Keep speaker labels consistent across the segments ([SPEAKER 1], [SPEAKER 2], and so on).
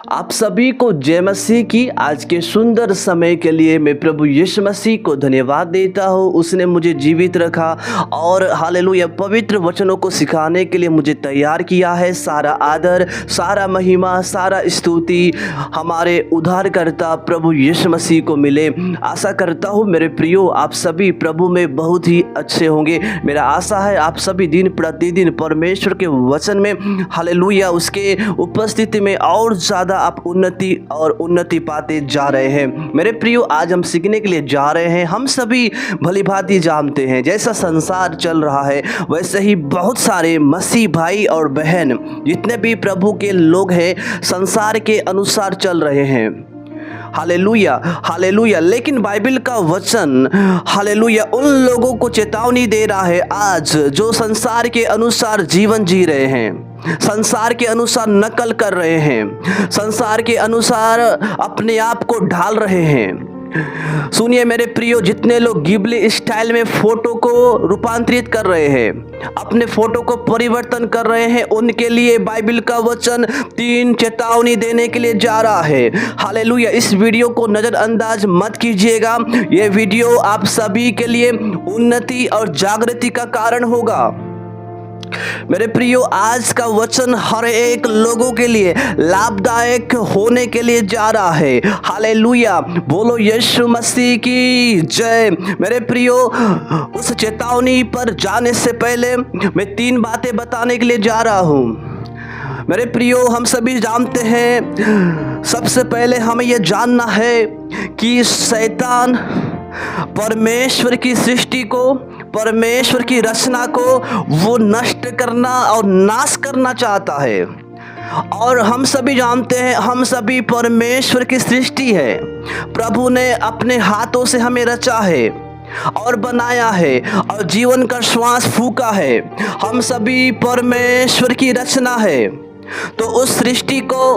[SPEAKER 1] आप सभी को जय मसीह की। आज के सुंदर समय के लिए मैं प्रभु यीशु मसीह को धन्यवाद देता हूँ। उसने मुझे जीवित रखा और हालेलुया पवित्र वचनों को सिखाने के लिए मुझे तैयार किया है। सारा आदर, सारा महिमा, सारा स्तुति हमारे उद्धारकर्ता प्रभु यीशु मसीह को मिले। आशा करता हूँ मेरे प्रियो आप सभी प्रभु में बहुत ही अच्छे होंगे। मेरा आशा है आप सभी दिन प्रतिदिन परमेश्वर के वचन में हालेलुया उसके उपस्थिति में और ज़्यादा आप उन्नति पाते जा रहे हैं। मेरे प्रियो आज हम सीखने के लिए जा रहे हैं। हम सभी भली भांति जानते हैं जैसा संसार चल रहा है वैसे ही बहुत सारे मसीह भाई और बहन जितने भी प्रभु के लोग हैं संसार के अनुसार चल रहे हैं। Hallelujah hallelujah. लेकिन बाइबल का वचन हालेलुया उन लोगों को चेतावनी दे रहा है आज जो संसार के अनुसार जीवन जी रहे हैं, संसार के अनुसार नकल कर रहे हैं, संसार के अनुसार अपने आप को ढाल रहे हैं। सुनिए मेरे प्रियो, जितने लोग गिबली स्टाइल में फोटो को रूपांतरित कर रहे हैं, अपने फोटो को परिवर्तन कर रहे हैं, उनके लिए बाइबल का वचन 3 चेतावनी देने के लिए जा रहा है। हालेलुया। इस वीडियो को नजरअंदाज मत कीजिएगा। यह वीडियो आप सभी के लिए उन्नति और जागृति का कारण होगा। मेरे प्रियो आज का वचन हर एक लोगों के लिए लाभदायक होने के लिए जा रहा है। हालेलुया। बोलो यीशु मसीह की जय। मेरे प्रियो उस चेतावनी पर जाने से पहले मैं 3 बातें बताने के लिए जा रहा हूँ। मेरे प्रियो हम सभी जानते हैं, सबसे पहले हमें यह जानना है कि शैतान परमेश्वर की सृष्टि को, परमेश्वर की रचना को वो नष्ट करना और नाश करना चाहता है। और हम सभी जानते हैं हम सभी परमेश्वर की सृष्टि है। प्रभु ने अपने हाथों से हमें रचा है और बनाया है और जीवन का श्वास फूका है। हम सभी परमेश्वर की रचना है। तो उस सृष्टि को,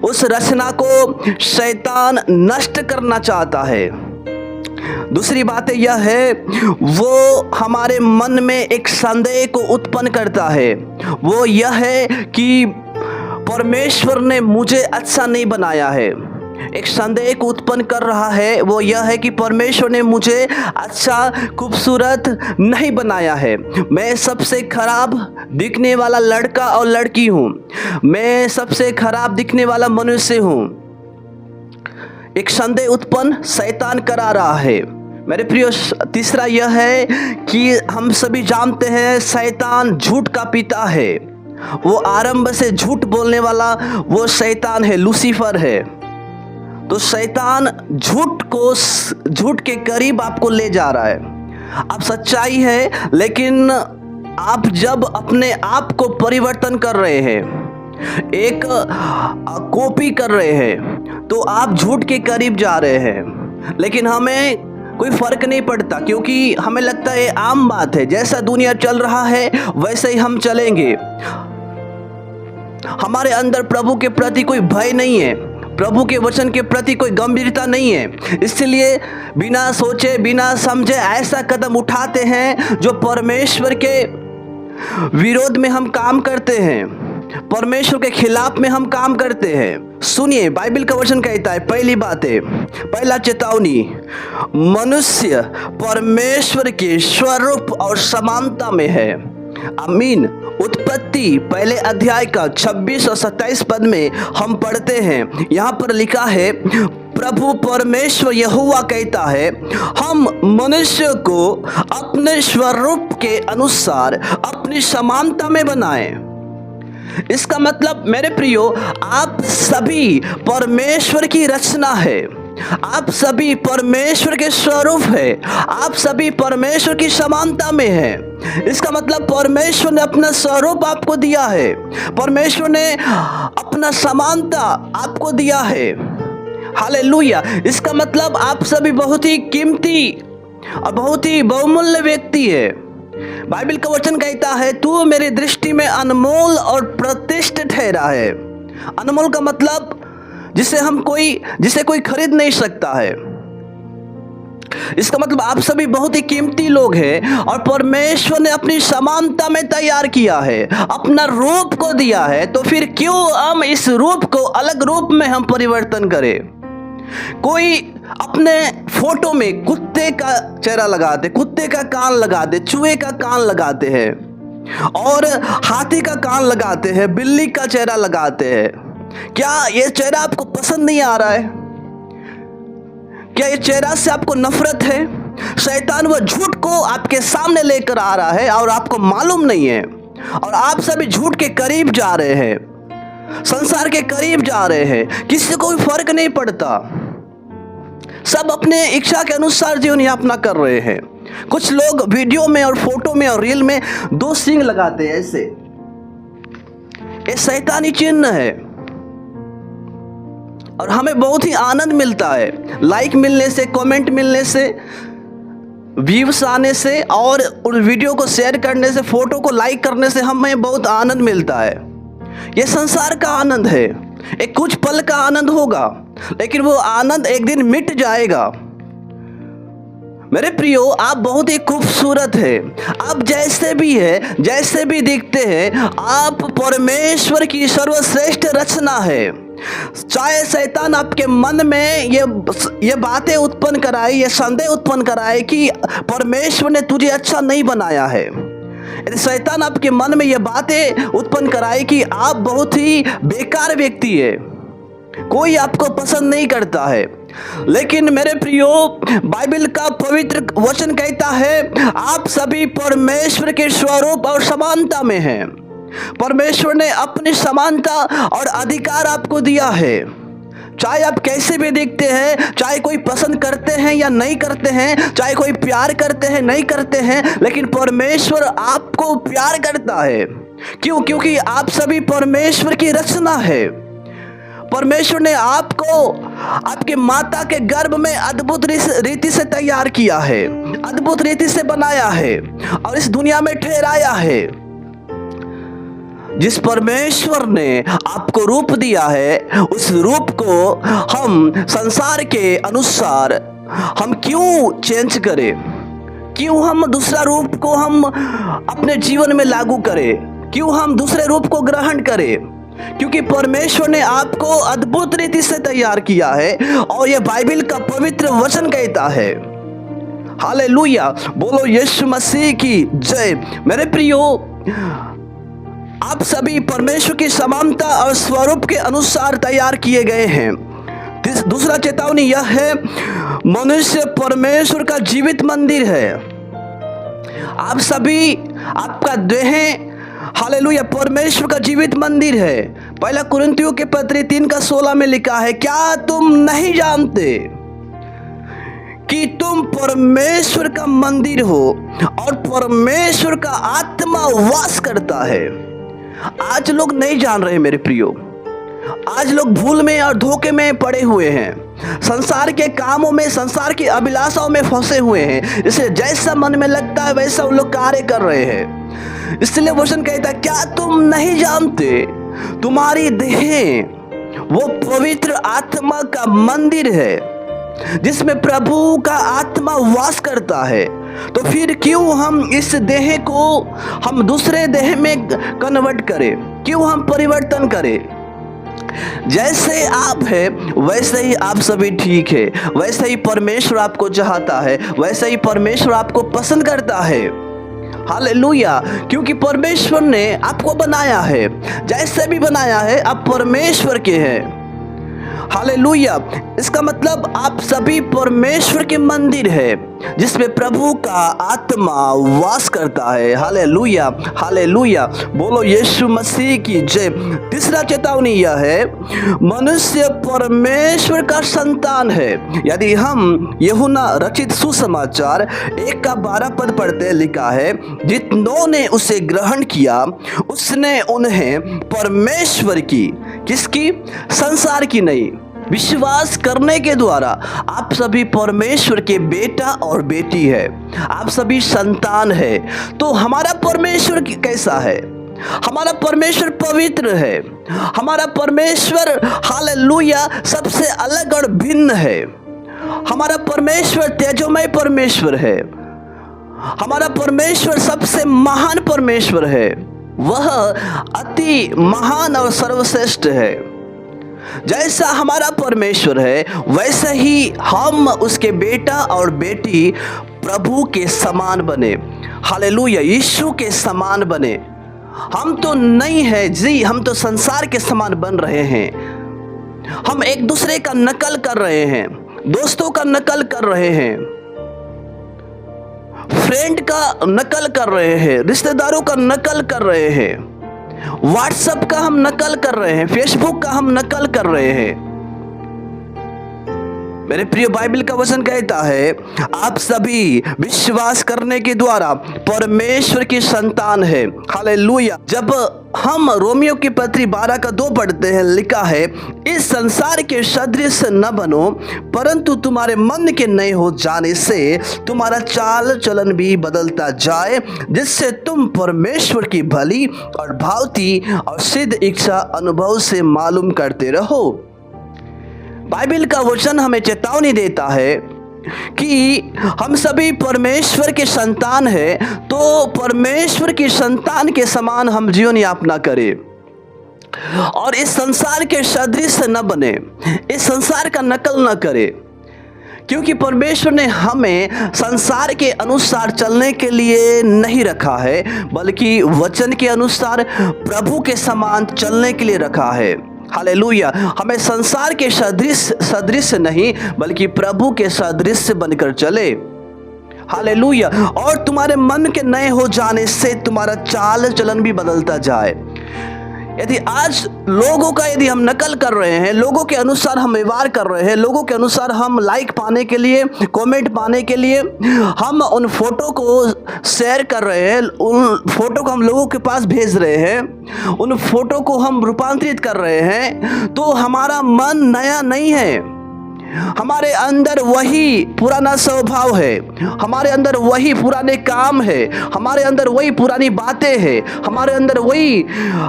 [SPEAKER 1] उस रचना को शैतान नष्ट करना चाहता है। दूसरी बात यह है वो हमारे मन में एक संदेह को उत्पन्न करता है। वो यह है कि परमेश्वर ने मुझे अच्छा नहीं बनाया है। एक संदेह को उत्पन्न कर रहा है, वो यह है कि परमेश्वर ने मुझे अच्छा खूबसूरत नहीं बनाया है। मैं सबसे खराब दिखने वाला लड़का और लड़की हूँ, मैं सबसे खराब दिखने वाला मनुष्य हूँ। एक संदेह उत्पन्न शैतान करा रहा है। मेरे प्रियो तीसरा यह है कि हम सभी जानते हैं शैतान झूठ का पिता है। वो आरंभ से झूठ बोलने वाला वो शैतान है, लूसीफर है। तो शैतान झूठ के करीब आपको ले जा रहा है। अब सच्चाई है, लेकिन आप जब अपने आप को परिवर्तन कर रहे हैं, एक कॉपी कर रहे हैं, तो आप झूठ के करीब जा रहे हैं। लेकिन हमें कोई फर्क नहीं पड़ता क्योंकि हमें लगता है आम बात है, जैसा दुनिया चल रहा है वैसे ही हम चलेंगे। हमारे अंदर प्रभु के प्रति कोई भय नहीं है, प्रभु के वचन के प्रति कोई गंभीरता नहीं है। इसलिए बिना सोचे बिना समझे ऐसा कदम उठाते हैं जो परमेश्वर के विरोध में हम काम करते हैं, परमेश्वर के खिलाफ में हम काम करते हैं। सुनिए बाइबल का वचन कहता है, पहली बात है, पहला चेतावनी, मनुष्य परमेश्वर के स्वरूप और समानता में है। आमीन। उत्पत्ति पहले अध्याय का 26 और 27 पद में हम पढ़ते हैं, यहाँ पर लिखा है, प्रभु परमेश्वर यहोवा कहता है, हम मनुष्य को अपने स्वरूप के अनुसार अपनी समानता में बनाएं। इसका मतलब मेरे प्रियो आप सभी परमेश्वर की रचना है, आप सभी परमेश्वर के स्वरूप है, आप सभी परमेश्वर की समानता में है। इसका मतलब परमेश्वर ने अपना स्वरूप आपको दिया है, परमेश्वर ने अपना समानता आपको दिया है। हालेलुया। इसका मतलब आप सभी बहुत ही कीमती और बहुत ही बहुमूल्य व्यक्ति है। बाइबल का वचन कहता है, तू मेरी दृष्टि में अनमोल और प्रतिष्ठित ठहरा है। अनमोल का मतलब जिसे कोई खरीद नहीं सकता है। इसका मतलब आप सभी बहुत ही कीमती लोग हैं और परमेश्वर ने अपनी समानता में तैयार किया है, अपना रूप को दिया है। तो फिर क्यों हम इस रूप को अलग रूप में हम परिवर्तन करें? कोई अपने फोटो में कुत्ते का चेहरा लगाते, कुत्ते का कान लगाते, चूहे का कान लगाते हैं और हाथी का कान लगाते हैं, बिल्ली का चेहरा लगाते हैं। क्या ये चेहरा आपको पसंद नहीं आ रहा है? क्या ये चेहरा से आपको नफरत है? शैतान वह झूठ को आपके सामने लेकर आ रहा है और आपको मालूम नहीं है, और आप सभी झूठ के करीब जा रहे हैं, संसार के करीब जा रहे हैं। किसी को भी फर्क नहीं पड़ता, सब अपने इच्छा के अनुसार जीवन यापना कर रहे हैं। कुछ लोग वीडियो में और फोटो में और रील में 2 सींग लगाते हैं ऐसे, ये शैतानी चिन्ह है और हमें बहुत ही आनंद मिलता है लाइक मिलने से, कमेंट मिलने से, व्यूज आने से और उस वीडियो को शेयर करने से, फोटो को लाइक करने से हमें बहुत आनंद मिलता है। यह संसार का आनंद है, एक कुछ पल का आनंद होगा, लेकिन वो आनंद एक दिन मिट जाएगा। मेरे प्रियो, आप बहुत ही खूबसूरत है, आप जैसे भी है, जैसे भी दिखते हैं, आप परमेश्वर की सर्वश्रेष्ठ रचना है। चाहे शैतान आपके मन में ये बातें उत्पन्न कराए, ये संदेह उत्पन्न कराए कि परमेश्वर ने तुझे अच्छा नहीं बनाया है, यदि शैतान आपके मन में ये बातें उत्पन्न कराए कि आप बहुत ही बेकार व्यक्ति है, कोई आपको पसंद नहीं करता है, लेकिन मेरे प्रियो, बाइबल का पवित्र वचन कहता है आप सभी परमेश्वर के स्वरूप और समानता में हैं। परमेश्वर ने अपनी समानता और अधिकार आपको दिया है। चाहे आप कैसे भी दिखते हैं, चाहे कोई पसंद करते हैं या नहीं करते हैं, चाहे कोई प्यार करते हैं नहीं करते हैं, लेकिन परमेश्वर आपको प्यार करता है। क्यों? क्योंकि आप सभी परमेश्वर की रचना है। परमेश्वर ने आपको आपके माता के गर्भ में अद्भुत रीति से तैयार किया है, अद्भुत रीति से बनाया है और इस दुनिया में ठहराया है। जिस परमेश्वर ने आपको रूप दिया है, उस रूप को हम संसार के अनुसार हम क्यों चेंज करें? क्यों हम दूसरा रूप को हम अपने जीवन में लागू करें? क्यों हम दूसरे रूप को ग्रहण करें? क्योंकि परमेश्वर ने आपको अद्भुत रीति से तैयार किया है और यह बाइबल का पवित्र वचन कहता है। हालेलुया, बोलो यीशु मसीह की जय। मेरे प्रियो, आप सभी परमेश्वर की समानता और स्वरूप के अनुसार तैयार किए गए हैं। दूसरा चेतावनी यह है, मनुष्य परमेश्वर का जीवित मंदिर है। आप सभी, आपका देह हालेलुया परमेश्वर का जीवित मंदिर है। पहला कुरिन्थियों के पत्री 3:16 में लिखा है, क्या तुम नहीं जानते कि तुम परमेश्वर का मंदिर हो और परमेश्वर का आत्मा वास करता है। आज लोग नहीं जान रहे मेरे प्रियो, आज लोग भूल में और धोखे में पड़े हुए हैं, संसार के कामों में, संसार की अभिलाषाओं में फंसे हुए हैं। इसलिए जैसा मन में लगता है वैसा वो लोग कार्य कर रहे हैं। इसलिए वचन कहता है, क्या तुम नहीं जानते तुम्हारी देह वो पवित्र आत्मा का मंदिर है जिसमें प्रभु का आत्मा वास करता है। तो फिर क्यों हम इस देह को हम दूसरे देह में कन्वर्ट करें? क्यों हम परिवर्तन करें? जैसे आप है वैसे ही आप सभी ठीक है, वैसे ही परमेश्वर आपको चाहता है, वैसे ही परमेश्वर आपको पसंद करता है। हालेलुया, क्योंकि परमेश्वर ने आपको बनाया है, जैसे भी बनाया है आप परमेश्वर के हैं। हालेलुया, इसका मतलब आप सभी परमेश्वर के मंदिर है जिसमें प्रभु का आत्मा वास करता है। हालेलुया, हालेलुया, बोलो यीशु मसीह की जय। तीसरा चेतावनी यह है, मनुष्य परमेश्वर का संतान है। यदि हम यूहन्ना रचित सुसमाचार 1:12 पढ़ते, लिखा है, जितनों ने उसे ग्रहण किया उसने उन्हें परमेश्वर की, किसकी? संसार की नहीं, विश्वास करने के द्वारा आप सभी परमेश्वर के बेटा और बेटी है, आप सभी संतान है। तो हमारा परमेश्वर कैसा है? हमारा परमेश्वर पवित्र है, हमारा परमेश्वर हालेलुया सबसे अलग और भिन्न है। हमारा परमेश्वर तेजोमय परमेश्वर है। हमारा परमेश्वर सबसे महान परमेश्वर है। वह अति महान और सर्वश्रेष्ठ है। जैसा हमारा परमेश्वर है वैसे ही हम उसके बेटा और बेटी प्रभु के समान बने। हालेलुया, यीशु के समान बने। हम तो नहीं है जी, हम तो संसार के समान बन रहे हैं। हम एक दूसरे का नकल कर रहे हैं, दोस्तों का नकल कर रहे हैं, फ्रेंड का नकल कर रहे हैं, रिश्तेदारों का नकल कर रहे हैं, व्हाट्सएप का हम नकल कर रहे हैं, फेसबुक का हम नकल कर रहे हैं। मेरे प्रिय, बाइबल का वचन कहता है आप सभी विश्वास करने के द्वारा परमेश्वर की संतान है। हालेलुया। जब हम रोमियो की पत्री 12:2 पढ़ते हैं, लिखा है इस संसार के सदृश न बनो, परंतु तुम्हारे मन के नए हो जाने से तुम्हारा चाल चलन भी बदलता जाए, जिससे तुम परमेश्वर की भली और भावती और सिद्ध इच्छा अनुभव से मालूम करते रहो। बाइबल का वचन हमें चेतावनी देता है कि हम सभी परमेश्वर के संतान हैं, तो परमेश्वर की संतान के समान हम जीवन यापना करें और इस संसार के सदृश न बने, इस संसार का नकल न करें, क्योंकि परमेश्वर ने हमें संसार के अनुसार चलने के लिए नहीं रखा है, बल्कि वचन के अनुसार प्रभु के समान चलने के लिए रखा है। हालेलुया। हमें संसार के सदृश नहीं, बल्कि प्रभु के सदृश बनकर चले। हालेलुया। और तुम्हारे मन के नए हो जाने से तुम्हारा चाल चलन भी बदलता जाए। यदि आज लोगों का यदि हम नकल कर रहे हैं, लोगों के अनुसार हम व्यवहार कर रहे हैं, लोगों के अनुसार हम लाइक पाने के लिए, कमेंट पाने के लिए हम उन फोटो को शेयर कर रहे हैं, उन फोटो को हम लोगों के पास भेज रहे हैं, उन फोटो को हम रूपांतरित कर रहे हैं, तो हमारा मन नया नहीं है। हमारे अंदर वही पुराना स्वभाव है, हमारे अंदर वही पुराने काम है, हमारे अंदर वही पुरानी बातें हैं, हमारे अंदर वही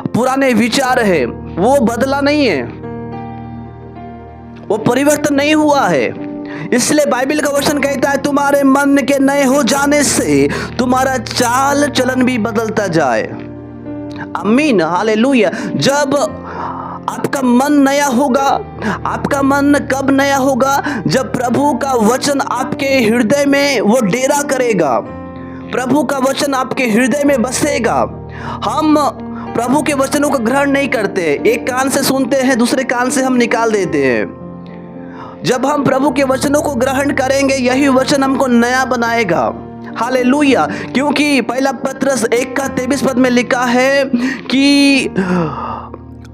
[SPEAKER 1] पुराने विचार है। वो बदला नहीं है, वो परिवर्तन नहीं हुआ है। इसलिए बाइबल का वचन कहता है तुम्हारे मन के नए हो जाने से तुम्हारा चाल चलन भी बदलता जाए। आमीन, हालेलुया। जब आपका मन नया होगा, आपका मन कब नया होगा? जब प्रभु का वचन आपके हृदय में वो डेरा करेगा, प्रभु का वचन आपके हृदय में बसेगा। हम प्रभु के वचनों का ग्रहण नहीं करते, एक कान से सुनते हैं, दूसरे कान से हम निकाल देते हैं। जब हम प्रभु के वचनों को ग्रहण करेंगे, यही वचन हमको नया बनाएगा। हालेलुया। क्योंकि पहला पत्रस 1:23 में लिखा है कि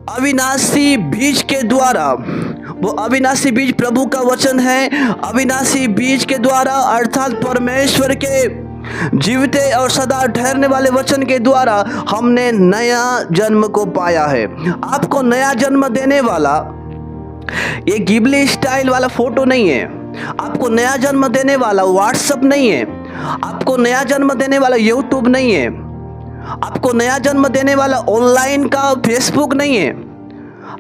[SPEAKER 1] अविनाशी बीज के द्वारा, वो अविनाशी बीज प्रभु का वचन है, अविनाशी बीज के द्वारा अर्थात परमेश्वर के जीवते और सदा ठहरने वाले वचन के द्वारा हमने नया जन्म को पाया है। आपको नया जन्म देने वाला ये गिबली स्टाइल वाला फोटो नहीं है, आपको नया जन्म देने वाला व्हाट्सएप नहीं है, आपको नया जन्म देने वाला यूट्यूब नहीं है, आपको नया जन्म देने वाला ऑनलाइन का फेसबुक नहीं है।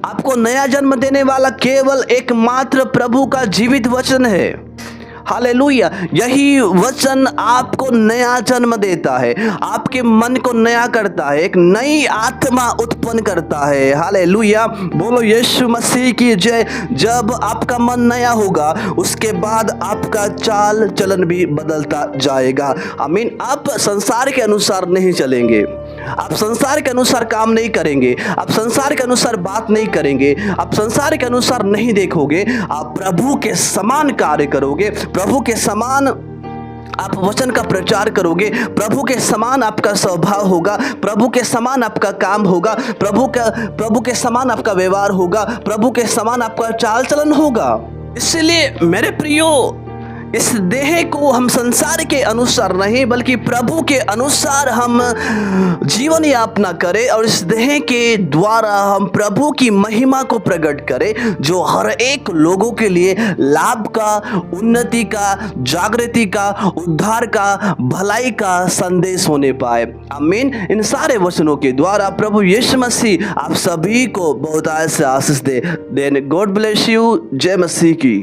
[SPEAKER 1] आपको नया जन्म देने वाला केवल एकमात्र प्रभु का जीवित वचन है। हालेलुया। यही वचन आपको नया जन्म देता है, आपके मन को नया करता है, एक नई आत्मा उत्पन्न करता है। हालेलुया। बोलो यीशु मसीह की जय। जब आपका मन नया होगा, उसके बाद आपका चाल चलन भी बदलता जाएगा। आमीन। आप संसार के अनुसार नहीं चलेंगे, आप संसार के अनुसार काम नहीं करेंगे, आप संसार के अनुसार बात नहीं करेंगे, आप संसार के अनुसार नहीं देखोगे, आप प्रभु के समान कार्य करोगे, प्रभु के समान आप वचन का प्रचार करोगे, प्रभु के समान आपका स्वभाव होगा, प्रभु के समान आपका काम होगा, प्रभु के समान आपका व्यवहार होगा, प्रभु के समान आपका चाल चलन होगा। इसलिए मेरे प्रियो, इस देह को हम संसार के अनुसार नहीं, बल्कि प्रभु के अनुसार हम जीवन यापना करें और इस देह के द्वारा हम प्रभु की महिमा को प्रकट करें, जो हर एक लोगों के लिए लाभ का, उन्नति का, जागृति का, उद्धार का, भलाई का संदेश होने पाए। आमीन। इन सारे वचनों के द्वारा प्रभु यीशु मसीह आप सभी को बहुत से आशीष दे। God bless you. जय मसीह की।